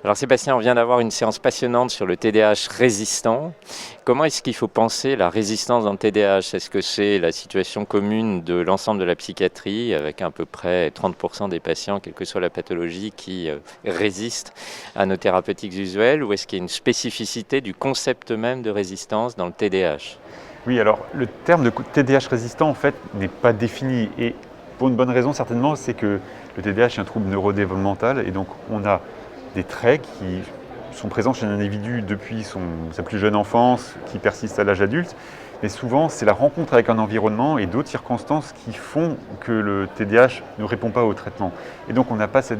Alors Sébastien, on vient d'avoir une séance passionnante sur le TDAH résistant. Comment est-ce qu'il faut penser la résistance dans le TDAH? Est-ce que c'est la situation commune de l'ensemble de la psychiatrie, avec à peu près 30% des patients, quelle que soit la pathologie, qui résistent à nos thérapeutiques usuelles, ou est-ce qu'il y a une spécificité du concept même de résistance dans le TDAH? Oui, alors le terme de TDAH résistant en fait n'est pas défini et pour une bonne raison certainement, c'est que le TDAH est un trouble neurodéveloppemental et donc on a des traits qui sont présents chez un individu depuis sa plus jeune enfance, qui persistent à l'âge adulte, mais souvent c'est la rencontre avec un environnement et d'autres circonstances qui font que le TDAH ne répond pas au traitement. Et donc on n'a pas cette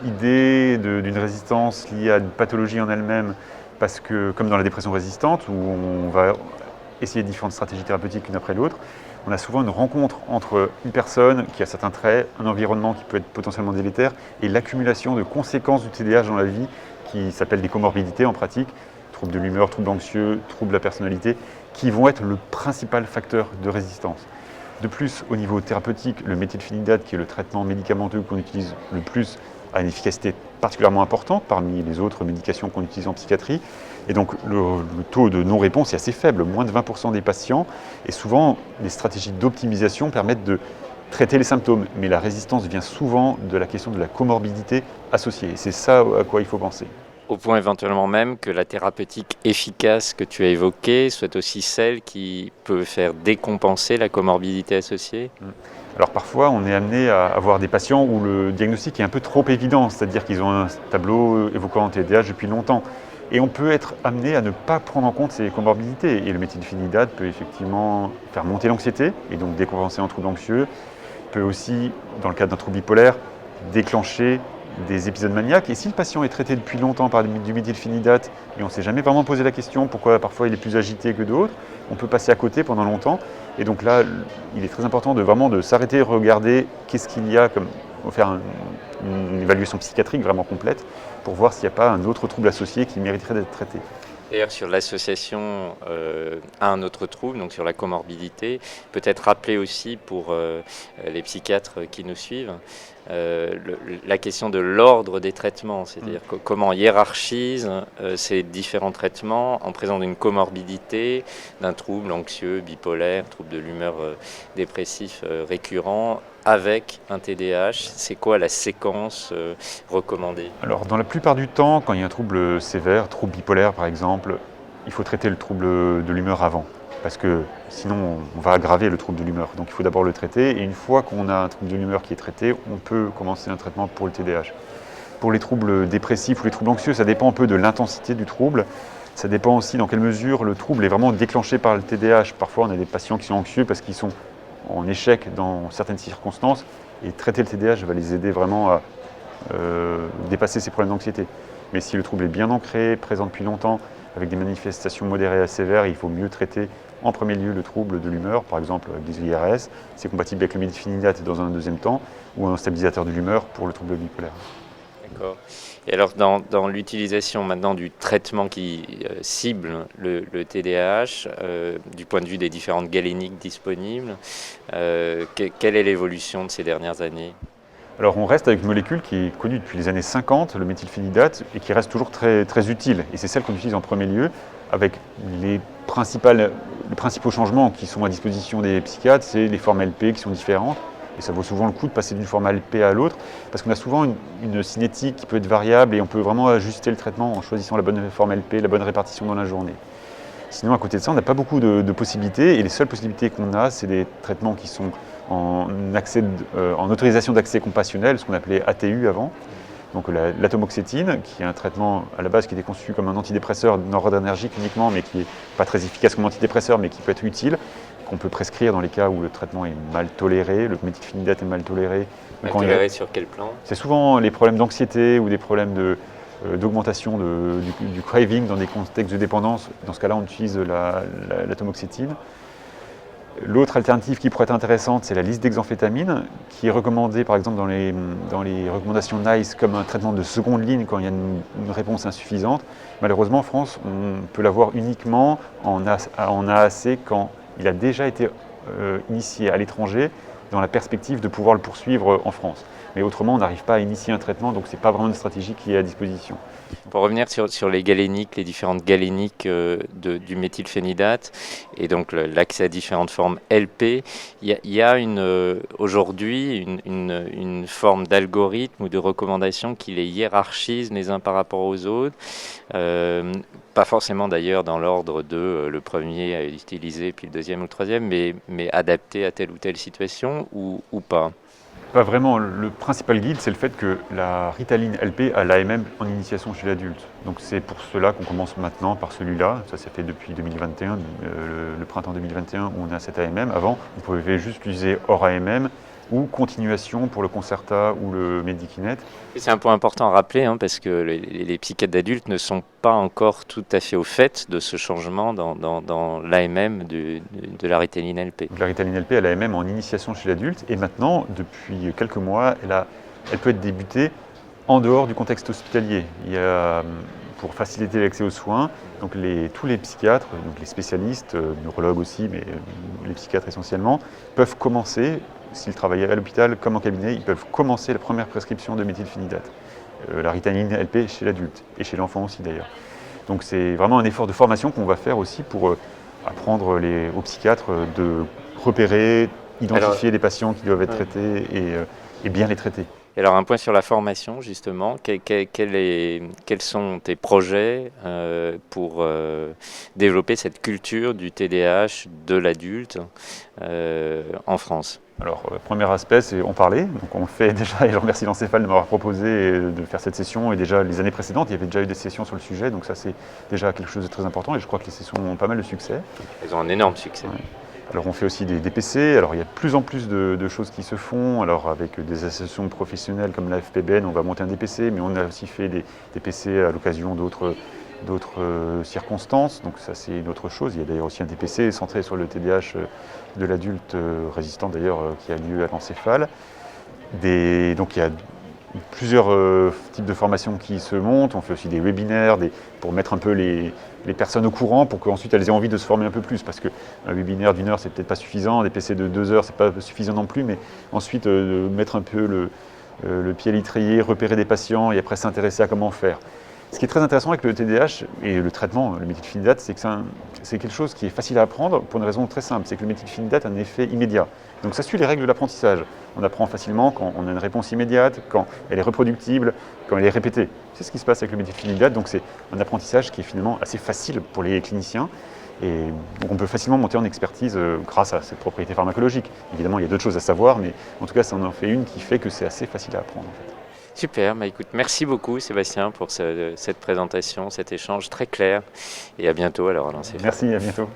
idée d'une résistance liée à une pathologie en elle-même, parce que comme dans la dépression résistante, où on va essayer différentes stratégies thérapeutiques l'une après l'autre, on a souvent une rencontre entre une personne qui a certains traits, un environnement qui peut être potentiellement délétère, et l'accumulation de conséquences du TDAH dans la vie, qui s'appellent des comorbidités en pratique, troubles de l'humeur, troubles anxieux, troubles de la personnalité, qui vont être le principal facteur de résistance. De plus, au niveau thérapeutique, le méthylphénidate, qui est le traitement médicamenteux qu'on utilise le plus, a une efficacité particulièrement importante parmi les autres médications qu'on utilise en psychiatrie. Et donc le taux de non-réponse est assez faible, moins de 20% des patients. Et souvent, les stratégies d'optimisation permettent de traiter les symptômes. Mais la résistance vient souvent de la question de la comorbidité associée. Et c'est ça à quoi il faut penser. Au point éventuellement même que la thérapeutique efficace que tu as évoquée soit aussi celle qui peut faire décompenser la comorbidité associée? Alors parfois, on est amené à avoir des patients où le diagnostic est un peu trop évident, c'est-à-dire qu'ils ont un tableau évoquant un TDAH depuis longtemps. Et on peut être amené à ne pas prendre en compte ces comorbidités. Et le méthylphénidate peut effectivement faire monter l'anxiété et donc décompenser un trouble anxieux. Peut aussi, dans le cadre d'un trouble bipolaire, déclencher des épisodes maniaques. Et si le patient est traité depuis longtemps par du méthylphénidate et on ne s'est jamais vraiment posé la question pourquoi parfois il est plus agité que d'autres, on peut passer à côté pendant longtemps. Et donc là, il est très important de s'arrêter, regarder qu'est-ce qu'il y a, faire une évaluation psychiatrique vraiment complète pour voir s'il n'y a pas un autre trouble associé qui mériterait d'être traité. D'ailleurs, sur l'association à un autre trouble, donc sur la comorbidité, peut-être rappeler aussi pour les psychiatres qui nous suivent la question de l'ordre des traitements, c'est-à-dire comment on hiérarchise ces différents traitements en présence d'une comorbidité, d'un trouble anxieux, bipolaire, trouble de l'humeur dépressif récurrent, avec un TDAH. C'est quoi la séquence recommandée? Alors dans la plupart du temps, quand il y a un trouble sévère, trouble bipolaire par exemple, il faut traiter le trouble de l'humeur avant. Parce que sinon on va aggraver le trouble de l'humeur. Donc il faut d'abord le traiter et une fois qu'on a un trouble de l'humeur qui est traité, on peut commencer un traitement pour le TDAH. Pour les troubles dépressifs ou les troubles anxieux, ça dépend un peu de l'intensité du trouble. Ça dépend aussi dans quelle mesure le trouble est vraiment déclenché par le TDAH. Parfois on a des patients qui sont anxieux parce qu'ils sont en échec dans certaines circonstances et traiter le TDAH va les aider vraiment à dépasser ces problèmes d'anxiété. Mais si le trouble est bien ancré, présent depuis longtemps, avec des manifestations modérées à sévères, il faut mieux traiter en premier lieu le trouble de l'humeur, par exemple avec des IRS. C'est compatible avec le méthylphénidate dans un deuxième temps, ou un stabilisateur de l'humeur pour le trouble bipolaire. D'accord. Et alors dans l'utilisation maintenant du traitement qui cible le TDAH, du point de vue des différentes galéniques disponibles, quelle est l'évolution de ces dernières années? Alors on reste avec une molécule qui est connue depuis les années 50, le méthylphénidate, et qui reste toujours très, très utile. Et c'est celle qu'on utilise en premier lieu, avec les principaux changements qui sont à disposition des psychiatres, c'est les formes LP qui sont différentes. Et ça vaut souvent le coup de passer d'une forme LP à l'autre, parce qu'on a souvent une cinétique qui peut être variable et on peut vraiment ajuster le traitement en choisissant la bonne forme LP, la bonne répartition dans la journée. Sinon, à côté de ça, on n'a pas beaucoup de possibilités et les seules possibilités qu'on a, c'est des traitements qui sont en autorisation d'accès compassionnel, ce qu'on appelait ATU avant. Donc l'atomoxétine, qui est un traitement à la base qui était conçu comme un antidépresseur noradrénergique uniquement, mais qui n'est pas très efficace comme antidépresseur, mais qui peut être utile, qu'on peut prescrire dans les cas où le traitement est mal toléré, le méthylphénidate est mal toléré. Mal toléré sur quel plan? C'est souvent les problèmes d'anxiété ou des problèmes d'augmentation du craving dans des contextes de dépendance. Dans ce cas-là, on utilise l'atomoxétine. L'autre alternative qui pourrait être intéressante, c'est la liste d'hexamphétamine, qui est recommandée par exemple dans les recommandations NICE comme un traitement de seconde ligne quand il y a une réponse insuffisante. Malheureusement, en France, on peut l'avoir uniquement en AAC quand il a déjà été initié à l'étranger, dans la perspective de pouvoir le poursuivre en France. mais autrement on n'arrive pas à initier un traitement, donc c'est pas vraiment une stratégie qui est à disposition. Pour revenir sur les galéniques, les différentes galéniques du méthylphénidate et donc l'accès à différentes formes LP, il y a aujourd'hui une forme d'algorithme ou de recommandation qui les hiérarchise les uns par rapport aux autres, pas forcément d'ailleurs dans l'ordre de le premier à utiliser puis le deuxième ou le troisième, mais adapté à telle ou telle situation ou pas. Pas vraiment. Le principal guide, c'est le fait que la Ritaline LP a l'AMM en initiation chez l'adulte. Donc c'est pour cela qu'on commence maintenant par celui-là. Ça s'est fait depuis 2021, le printemps 2021 où on a cette AMM. Avant, on pouvait juste l'utiliser hors AMM ou continuation pour le Concerta ou le Medikinet. C'est un point important à rappeler parce que les psychiatres d'adultes ne sont pas encore tout à fait au fait de ce changement dans l'AMM de la Ritaline LP. Donc, la Ritaline LP a l'AMM en initiation chez l'adulte et maintenant, depuis quelques mois, elle peut être débutée en dehors du contexte hospitalier. Il y a, pour faciliter l'accès aux soins, donc tous les psychiatres, donc les spécialistes, neurologues aussi, mais les psychiatres essentiellement, peuvent commencer, s'ils travaillent à l'hôpital comme en cabinet, ils peuvent commencer la première prescription de méthylphénidate, la Ritaline LP chez l'adulte et chez l'enfant aussi d'ailleurs. Donc c'est vraiment un effort de formation qu'on va faire aussi pour apprendre aux psychiatres de repérer, identifier les patients qui doivent être traités et bien les traiter. Et alors un point sur la formation justement, quels sont tes projets pour développer cette culture du TDAH de l'adulte en France? Alors, premier aspect, c'est en parler. Donc, on le fait déjà, et je remercie l'Encéphale de m'avoir proposé de faire cette session. Et déjà, les années précédentes, il y avait déjà eu des sessions sur le sujet. Donc, ça, c'est déjà quelque chose de très important. Et je crois que les sessions ont pas mal de succès. Elles ont un énorme succès. Ouais. Alors, on fait aussi des DPC. Alors, il y a de plus en plus de choses qui se font. Alors, avec des associations professionnelles comme la FPBN, on va monter un DPC. Mais on a aussi fait des DPC à l'occasion d'autres circonstances, donc ça c'est une autre chose. Il y a d'ailleurs aussi un DPC centré sur le TDAH de l'adulte résistant d'ailleurs qui a lieu à l'Encéphale. Donc il y a plusieurs types de formations qui se montent. On fait aussi des webinaires pour mettre un peu les personnes au courant pour qu'ensuite elles aient envie de se former un peu plus, parce qu'un webinaire d'1 heure c'est peut-être pas suffisant, un DPC de 2 heures c'est pas suffisant non plus, mais ensuite mettre un peu le pied à l'étrier, repérer des patients et après s'intéresser à comment faire. Ce qui est très intéressant avec le TDAH et le traitement, le méthylphénidate, c'est que c'est quelque chose qui est facile à apprendre pour une raison très simple, c'est que le méthylphénidate a un effet immédiat. Donc ça suit les règles de l'apprentissage. On apprend facilement quand on a une réponse immédiate, quand elle est reproductible, quand elle est répétée. C'est ce qui se passe avec le méthylphénidate, donc c'est un apprentissage qui est finalement assez facile pour les cliniciens. Et donc on peut facilement monter en expertise grâce à cette propriété pharmacologique. Évidemment, il y a d'autres choses à savoir, mais en tout cas, ça en fait une qui fait que c'est assez facile à apprendre. En fait. Super, écoute, merci beaucoup Sébastien pour cette présentation, cet échange très clair et à bientôt alors à l'Encéphale. Merci, à bientôt.